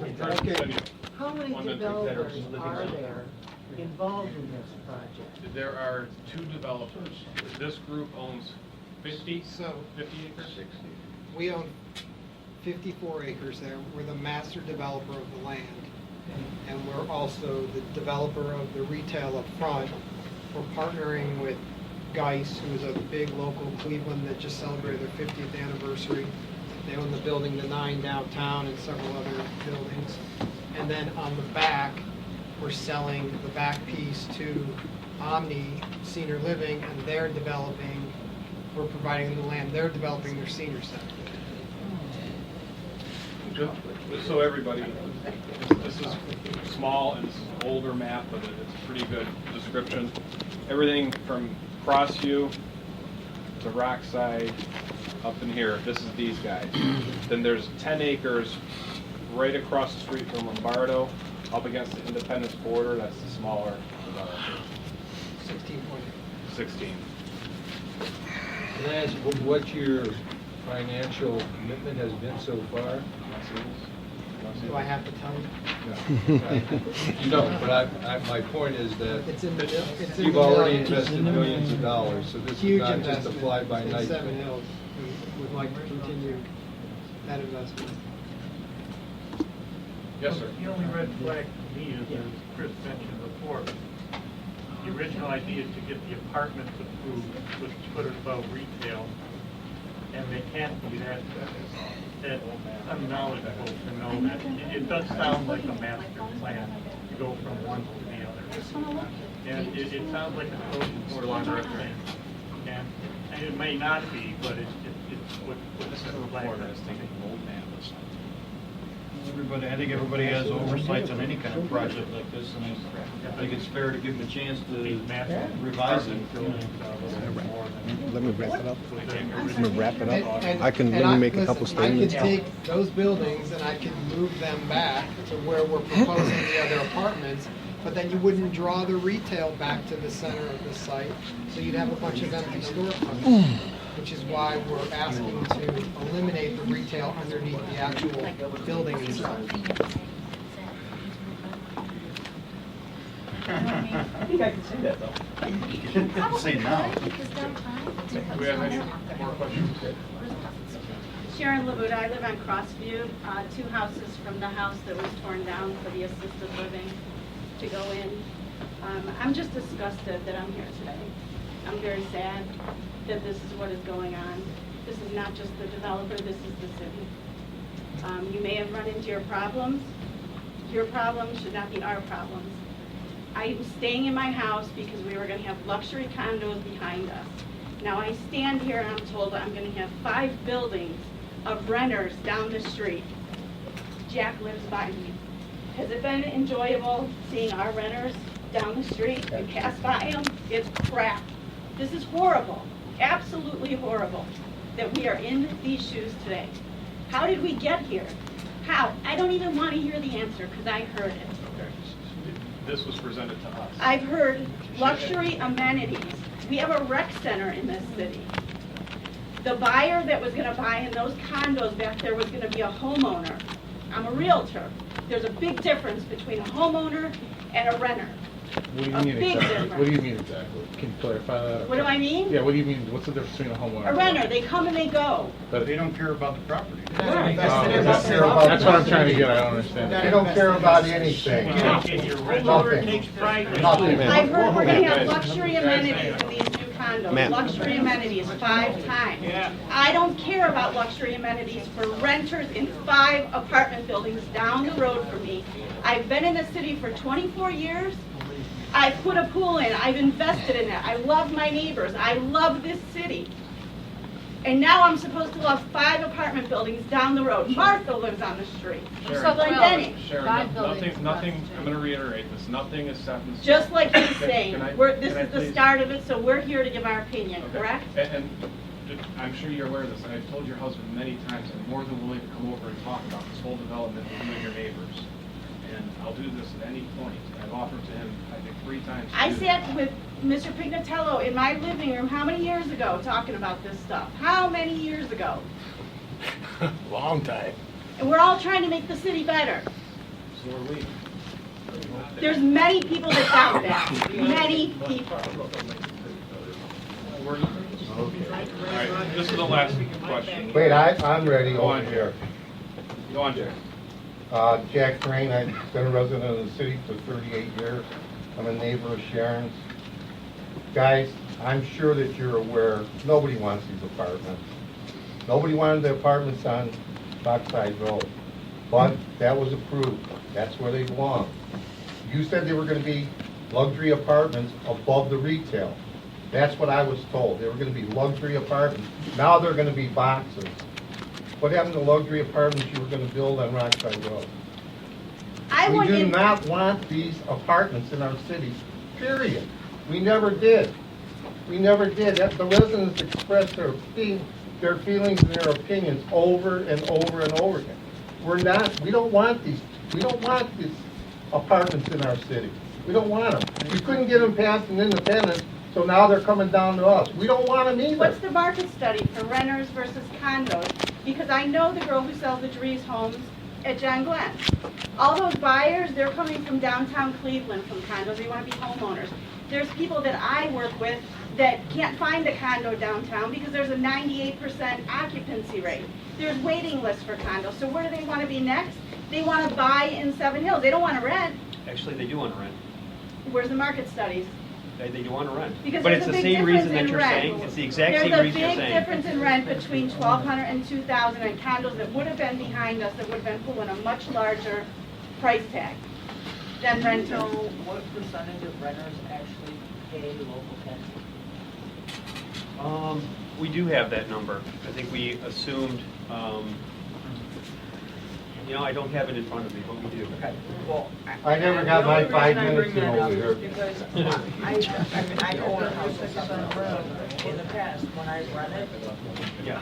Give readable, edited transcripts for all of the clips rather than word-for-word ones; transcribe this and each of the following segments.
Okay. How many developers are there involved in this project? There are 2 developers. This group owns 50 acres? 60. We own 54 acres there. We're the master developer of the land. And we're also the developer of the retail up front. We're partnering with Geis, who is a big local Cleveland that just celebrated their 50th anniversary. They own the building, the 9 downtown, and several other buildings. And then on the back, we're selling the back piece to Omni Senior Living, and they're developing, we're providing the land, they're developing their senior center. Just so everybody, this is small and this is an older map, but it's a pretty good description. Everything from Crossview to Rockside up in here, this is these guys. Then there's 10 acres right across the street from Lombardo, up against the Independence border. That's the smaller developer. 16. Can I ask what your financial commitment has been so far? Do I have to tell you? No. You don't, but my point is that It's in the, it's in you've the already millions. invested millions of dollars, so this is Huge not just a investment. fly-by-night. In Seven Hills. We would like to continue that investment. Yes, sir. The only red flag to me is, as Chris mentioned before, the original idea is to get the apartments approved, was to put it above retail, and they can't do that. That I'm knowledgeable to know that. It does sound like a master plan to go from one to the other. And it sounds like a total order thing. And it may not be, but it's what's the flag. I think everybody has oversights on any kind of project like this, and I think it's fair to give them a chance to revise it. Let me wrap it up. Let me wrap it up. And- I can and let me make a couple listen, statements. I could take those buildings and I could move them back to where we're proposing the other apartments, but then you wouldn't draw the retail back to the center of the site, so you'd have a bunch of empty storefronts, which is why we're asking to eliminate the retail underneath the actual building itself. I think I can say that, though. Say now. Do we have any more questions? Sharon Labuda, I live on Crossview, 2 houses from the house that was torn down for the assisted living to go in. I'm just disgusted that I'm here today. I'm very sad that this is what is going on. This is not just the developer, this is the city. You may have run into your problems. Your problems should not be our problems. I'm staying in my house because we were going to have luxury condos behind us. Now I stand here and I'm told I'm going to have 5 buildings of renters down the street. Jack lives by me. Has it been enjoyable seeing our renters down the street? You pass by them, it's crap. This is horrible, absolutely horrible, that we are in these shoes today. How did we get here? How? I don't even want to hear the answer because I heard it. Okay. This was presented to us. I've heard luxury amenities. We have a rec center in this city. The buyer that was going to buy in those condos back there was going to be a homeowner. I'm a realtor. There's a big difference between a homeowner and a renter. What do you A mean big exactly? difference. What do you mean exactly? Can you clarify that? What do I mean? Yeah, what do you mean? What's the difference between a homeowner? A renter, they come and they go. But They don't care about the property. that's what I'm trying to get. I don't understand. They don't care about anything. Your homeowner takes pride in Nothing. I've heard we're going to have luxury amenities in these new condos. Ma'am. Luxury amenities 5 times. I don't care about luxury amenities for renters in 5 apartment buildings down the road from me. I've been in the city for 24 years. I put a pool in. I've invested in it. I love my neighbors. I love this city. And now I'm supposed to love 5 apartment buildings down the road. Martha lives on the street. So Glendenning. Sharon, nothing, I'm going to reiterate this, nothing is set in stone. Just like he's saying, Can I- this can I is the please- start of it, so we're here to give our opinion, Okay. correct? And I'm sure you're aware of this, and I've told your husband many times, I'm more than willing to come over and talk about this whole development with you and your neighbors. And I'll do this at any point. I've offered to him, I think, 3 times. to I do sat this. with Mr. Pignatello in my living room how many years ago talking about this stuff? How many years ago? Long time. And we're all trying to make the city better. So are we. There's many people that doubt that, many people. All right, this is the last question. Wait, I'm ready Go on, over here. Go on, Jack. Jack Crane, I've been a resident of the city for 38 years. I'm a neighbor of Sharon's. Guys, I'm sure that you're aware, nobody wants these apartments. Nobody wanted the apartments on Dockside Road, but that was approved. That's where they belong. You said they were gonna be luxury apartments above the retail. That's what I was told. They were gonna be luxury apartments. Now they're gonna be boxes. What happened to luxury apartments you were gonna build on Rockside Road? I We want do you, not want these apartments in our city, period. We never did. We never did. The residents expressed their feelings and their opinions over and over and over again. We don't want these apartments in our city. We don't want them. We couldn't get them passed in Independence, so now they're coming down to us. We don't want them either. what's the market study for renters versus condos? Because I know the girl who sells the Dries homes at John Glenn. All those buyers, they're coming from downtown Cleveland from condos, they want to be homeowners. There's people that I work with that can't find a condo downtown because there's a 98% occupancy rate. There's waiting lists for condos, so where do they want to be next? They want to buy in Seven Hills, they don't want to rent. Actually, they do want to rent. Where's the market studies? They do want to rent. Because But there's it's a the big same difference reason that in you're rent. saying. It's the exact same reason you're There's a big saying. difference in rent between $1,200 and $2,000 and condos that would have been behind us, that would have been pulling a much larger price tag than Do you know rentals. what percentage of renters actually pay local taxes? We do have that number. I think we assumed, I don't have it in front of me, but we do. Okay, well. I never got my 5 minutes in over here. Because I own a house in Southern Road. In the past, when I rented, Yeah.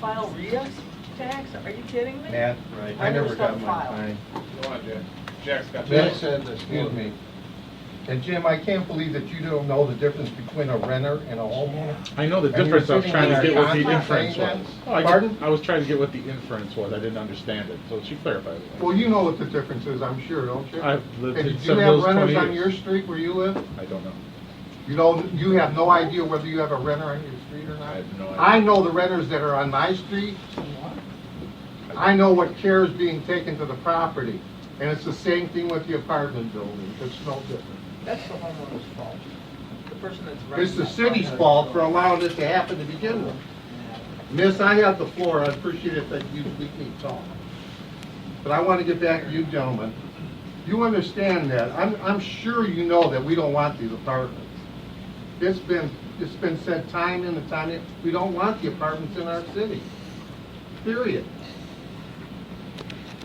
file REIT tax, are you kidding me? Matt, Right. I never got Stuff my filed. time. Go on, Jack. Jack's got Excuse me. And Jim, I can't believe that you don't know the difference between a renter and a homeowner. I know the And you're difference, I was sitting trying to there get what the constantly inference saying was. that? Oh, I Pardon? was trying to get what the inference was, I didn't understand it, so she clarified it. Well, you know what the difference is, I'm sure, don't you? I've lived And in did you Seven have Hills 20 renters on years. your street where you live? I don't know. You have no idea whether you have a renter on your street or not? I have no idea. I know the renters that are on my street. I know what care is being taken to the property. And it's the same thing with the apartment building. It's no different. That's the homeowner's fault. The person that's renting. It's the that city's apartment- fault for allowing this to happen to begin with. Miss, I have the floor. I appreciate it that you let me talk. But I want to get back to you gentlemen. You understand that. I'm sure you know that we don't want these apartments. It's been said time and time again, we don't want the apartments in our city. Period.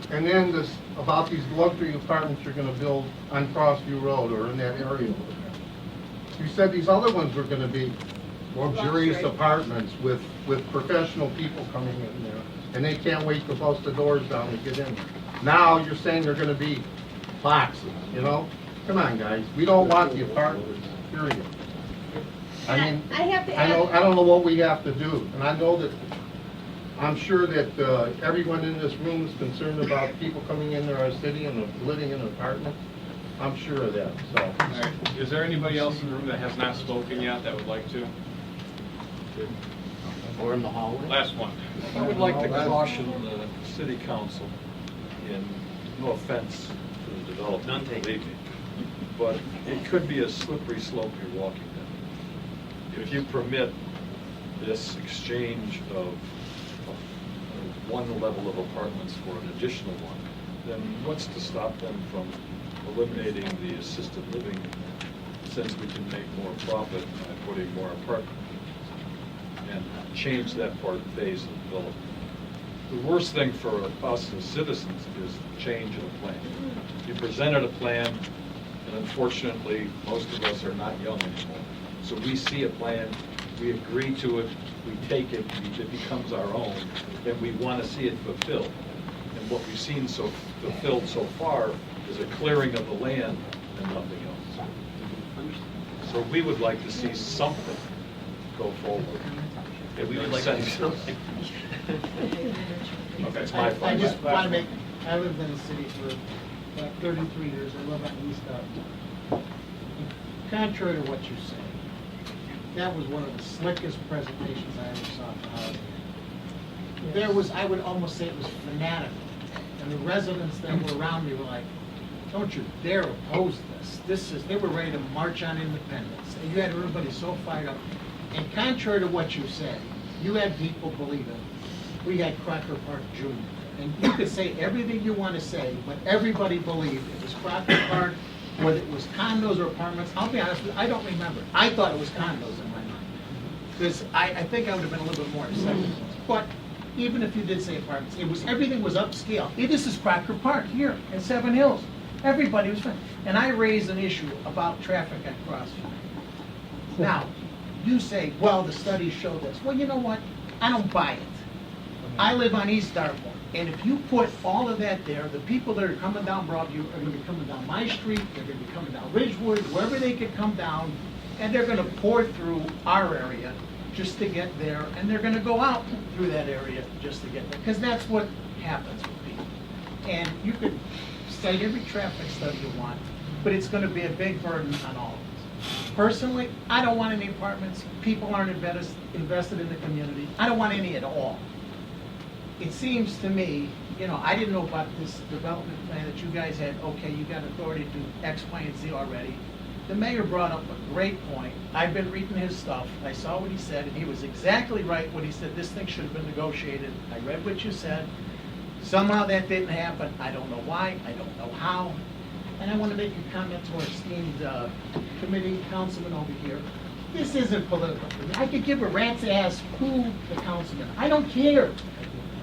And then this, about these luxury apartments you're gonna build on Crossview Road or in that area. You said these other ones were gonna be luxurious apartments with professional people coming in there. And they can't wait to bust the doors down to get in. Now you're saying they're gonna be boxes, you know? Come on, guys, we don't want the apartments, period. I mean, I have to I add, don't know what we have to do, and I know that, I'm sure that everyone in this room is concerned about people coming into our city and living in apartments. I'm sure of that, so. All right. Is there anybody else in the room that has not spoken yet that would like to? Or in the hallway? Last one. I would like to caution the city council, and no offense to the developer, None taken. believe me, but it could be a slippery slope you're walking down. If you permit this exchange of one level of apartments for an additional one, then what's to stop them from eliminating the assisted living, since we can make more profit by putting more apartments? And change that part phase of development. The worst thing for us as citizens is change in a plan. You presented a plan, and unfortunately, most of us are not young anymore. So we see a plan, we agree to it, we take it, it becomes our own, and we want to see it fulfilled. And what we've seen fulfilled so far is a clearing of the land and nothing else. So we would like to see something go forward. Yeah, we would like to do something. Okay, it's my I fault. just want to make I lived in the city for about 33 years. I live on East Arlington. Contrary to what you say, that was one of the slickest presentations I ever saw for housing. There was, I would almost say it was fanatical. And the residents that were around me were like, don't you dare oppose this. They were ready to march on independence. And you had everybody so fired up. And contrary to what you say, you had people believe it. We had Crocker Park Jr. And you could say everything you want to say, but everybody believed it was Crocker Park, whether it was condos or apartments. I'll be honest with you, I don't remember. I thought it was condos in my mind. Because I think I would have been a little bit more accepting. But even if you did say apartments, everything was upscale. This is Crocker Park here in Seven Hills. Everybody was fine. And I raised an issue about traffic at Crossview. Now, you say, well, the studies show this. Well, you know what? I don't buy it. I live on East Dartmoor. And if you put all of that there, the people that are coming down Broadview are going to be coming down my street, they're going to be coming down Ridgewood, wherever they could come down, and they're going to pour through our area just to get there, and they're going to go out through that area just to get there, because that's what happens with people. And you could cite every traffic study you want, but it's going to be a big burden on all of us. Personally, I don't want any apartments. People aren't invested in the community. I don't want any at all. It seems to me, I didn't know about this development plan that you guys had. Okay, you got authority to do X, Y, and Z already. The mayor brought up a great point. I've been reading his stuff. I saw what he said, and he was exactly right when he said this thing should have been negotiated. I read what you said. Somehow that didn't happen. I don't know why. I don't know how. And I want to make a comment to our esteemed committee councilman over here. This isn't political for me. I could give a rat's ass who the councilman. I don't care.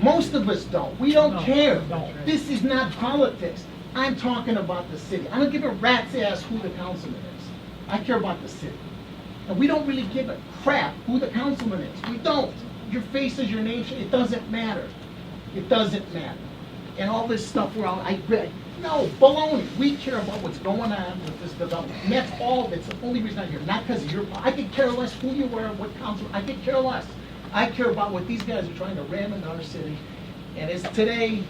Most of us don't. We don't care. This is not politics. I'm talking about the city. I don't give a rat's ass who the councilman is. I care about the city. And we don't really give a crap who the councilman is. We don't. Your face is your name. It doesn't matter. It doesn't matter. And all this stuff where I read, no, baloney. We care about what's going on with this development. And that's all. That's the only reason I'm here. Not because of your, I could care less who you were, what council. I could care less. I care about what these guys are trying to ram into our city. And it's today,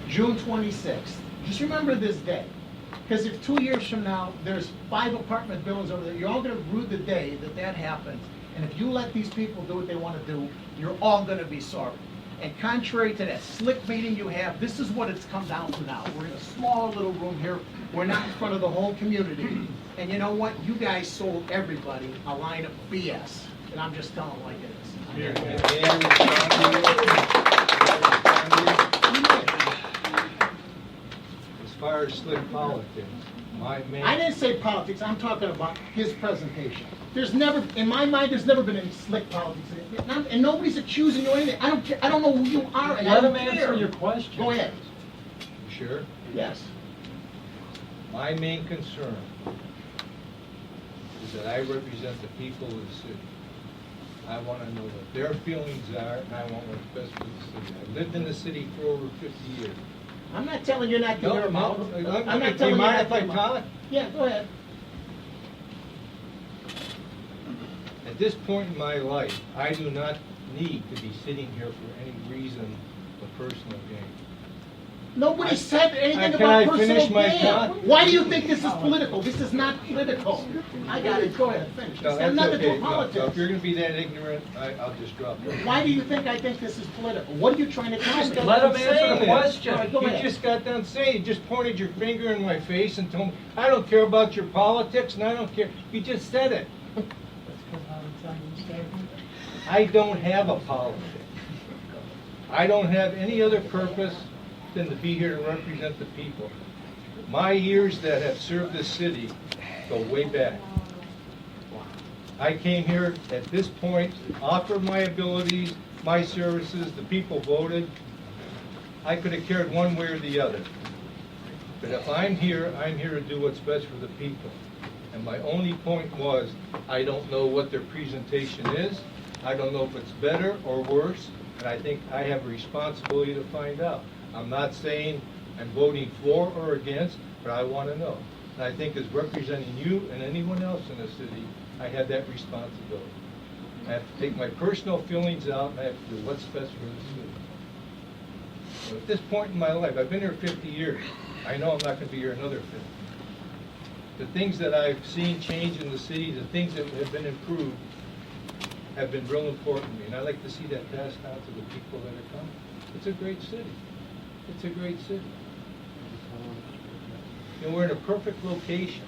June 26th. Just remember this day. Because if 2 years from now, there's 5 apartment buildings over there, you're all going to rue the day that happened. And if you let these people do what they want to do, you're all going to be sorry. And contrary to that slick meeting you have, this is what it's come down to now. We're in a small little room here. We're not in front of the whole community. And you know what? You guys sold everybody a line of BS. And I'm just telling it like it is. As far as slick politics, my main... I didn't say politics. I'm talking about his presentation. There's never, in my mind, there's never been any slick politics. And nobody's accusing you of anything. I don't care. I don't know who you are, and I don't care. Let him answer your question. Go ahead. You sure? Yes. My main concern is that I represent the people of the city. I want to know what their feelings are, and I want what's best for the city. I've lived in the city for over 50 years. I'm not telling you not to hear them out. I'm not Do telling you you mind not if to I hear them out. talk? Yeah, go ahead. At this point in my life, I do not need to be sitting here for any reason of personal gain. Nobody said anything can about I personal finish my gain. thought? Why do you think this is political? This is not political. I got it. Go ahead. Finish. No, It's got that's nothing to do okay. with No, so if politics. you're going to be that ignorant, I'll just drop it. Why do you think I think this is political? What are you trying to tell me? Let him answer Say the it. question. All right, go You ahead. just got done saying, you just pointed your finger in my face and told me, I don't care about your politics, and I don't care. You just said it. I don't have a politics. I don't have any other purpose than to be here to represent the people. My years that have served this city go way back. I came here at this point, offered my abilities, my services, the people voted. I could have cared one way or the other. But if I'm here to do what's best for the people. And my only point was, I don't know what their presentation is. I don't know if it's better or worse, and I think I have a responsibility to find out. I'm not saying I'm voting for or against, but I want to know. And I think as representing you and anyone else in the city, I have that responsibility. I have to take my personal feelings out, and I have to do what's best for the city. At this point in my life, I've been here 50 years. I know I'm not going to be here another 50. The things that I've seen change in the city, the things that have been improved, have been real important to me. And I like to see that passed on to the people that are coming. It's a great city. It's a great city. And we're in a perfect location.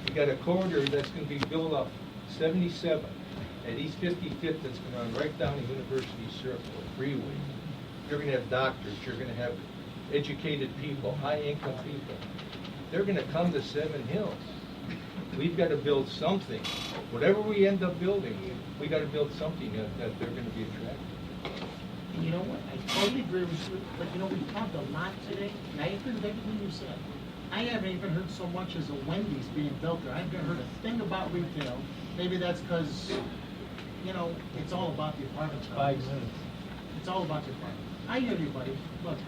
We got a corridor that's going to be built up 77 at East 55th that's going to run right down the University Circle, a freeway. You're going to have doctors. You're going to have educated people, high-income people. They're going to come to Seven Hills. We've got to build something. Whatever we end up building, we got to build something that they're going to be attracted. And you know what? I totally agree with you, but you know, we talked a lot today, and I agree with everything you said. I haven't even heard so much as a Wendy's being built there. I haven't heard a thing about retail. Maybe that's because, you know, it's all about the apartments. 5 minutes. It's all about the apartment. I hear you, buddy. Look,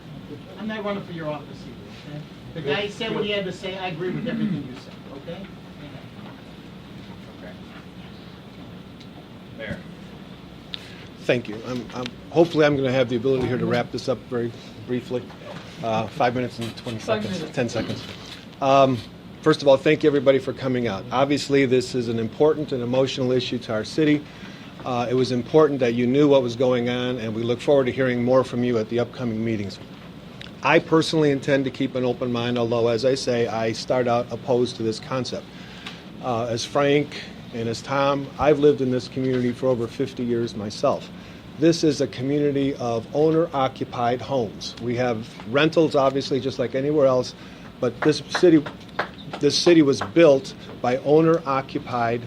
I'm not running for your office either, okay? The guy said what he had to say. I agree with everything you said, okay? Okay. Mayor. Thank you. Hopefully I'm going to have the ability here to wrap this up very briefly. 5 minutes and 20 seconds, 10 seconds. First of all, thank you everybody for coming out. Obviously, this is an important and emotional issue to our city. It was important that you knew what was going on, and we look forward to hearing more from you at the upcoming meetings. I personally intend to keep an open mind, although, as I say, I start out opposed to this concept. As Frank and as Tom, I've lived in this community for over 50 years myself. This is a community of owner-occupied homes. We have rentals, obviously, just like anywhere else, but this city was built by owner-occupied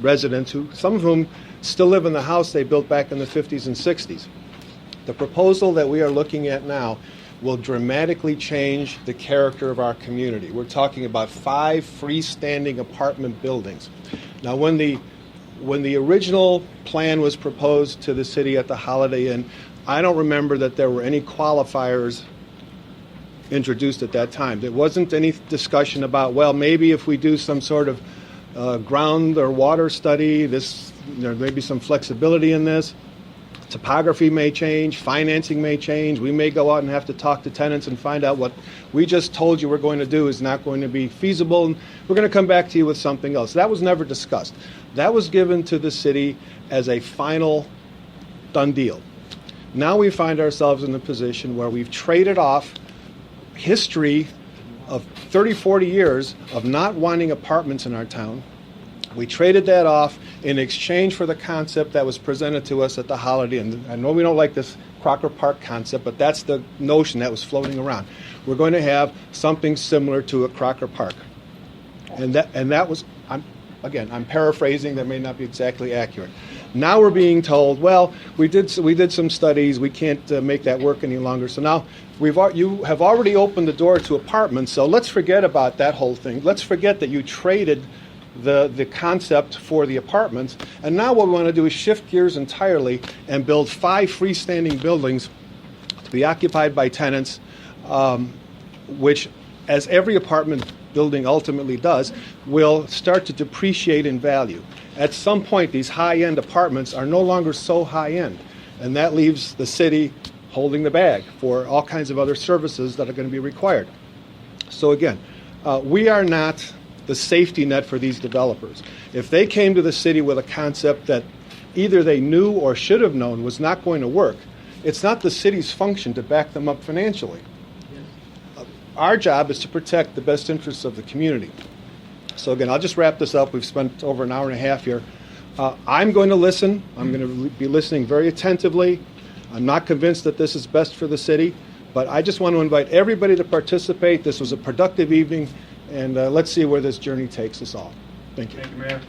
residents, some of whom still live in the house they built back in the 50s and 60s. The proposal that we are looking at now will dramatically change the character of our community. We're talking about 5 freestanding apartment buildings. Now, when the original plan was proposed to the city at the Holiday Inn, I don't remember that there were any qualifiers introduced at that time. There wasn't any discussion about, well, maybe if we do some sort of ground or water study, there may be some flexibility in this. Topography may change, financing may change. We may go out and have to talk to tenants and find out what we just told you we're going to do is not going to be feasible, and we're going to come back to you with something else. That was never discussed. That was given to the city as a final done deal. Now we find ourselves in the position where we've traded off history of 30, 40 years of not wanting apartments in our town. We traded that off in exchange for the concept that was presented to us at the Holiday Inn. I know we don't like this Crocker Park concept, but that's the notion that was floating around. We're going to have something similar to a Crocker Park. And that was, I'm paraphrasing, that may not be exactly accurate. Now we're being told, well, we did some studies, we can't make that work any longer. So now you have already opened the door to apartments, so let's forget about that whole thing. Let's forget that you traded the concept for the apartments, and now what we want to do is shift gears entirely and build 5 freestanding buildings to be occupied by tenants, which, as every apartment building ultimately does, will start to depreciate in value. At some point, these high-end apartments are no longer so high-end, and that leaves the city holding the bag for all kinds of other services that are going to be required. So again, we are not the safety net for these developers. If they came to the city with a concept that either they knew or should have known was not going to work, it's not the city's function to back them up financially. Our job is to protect the best interests of the community. So again, I'll just wrap this up. We've spent over an hour and a half here. I'm going to listen. I'm going to be listening very attentively. I'm not convinced that this is best for the city, but I just want to invite everybody to participate. This was a productive evening, and let's see where this journey takes us all. Thank you. Thank you, Mayor.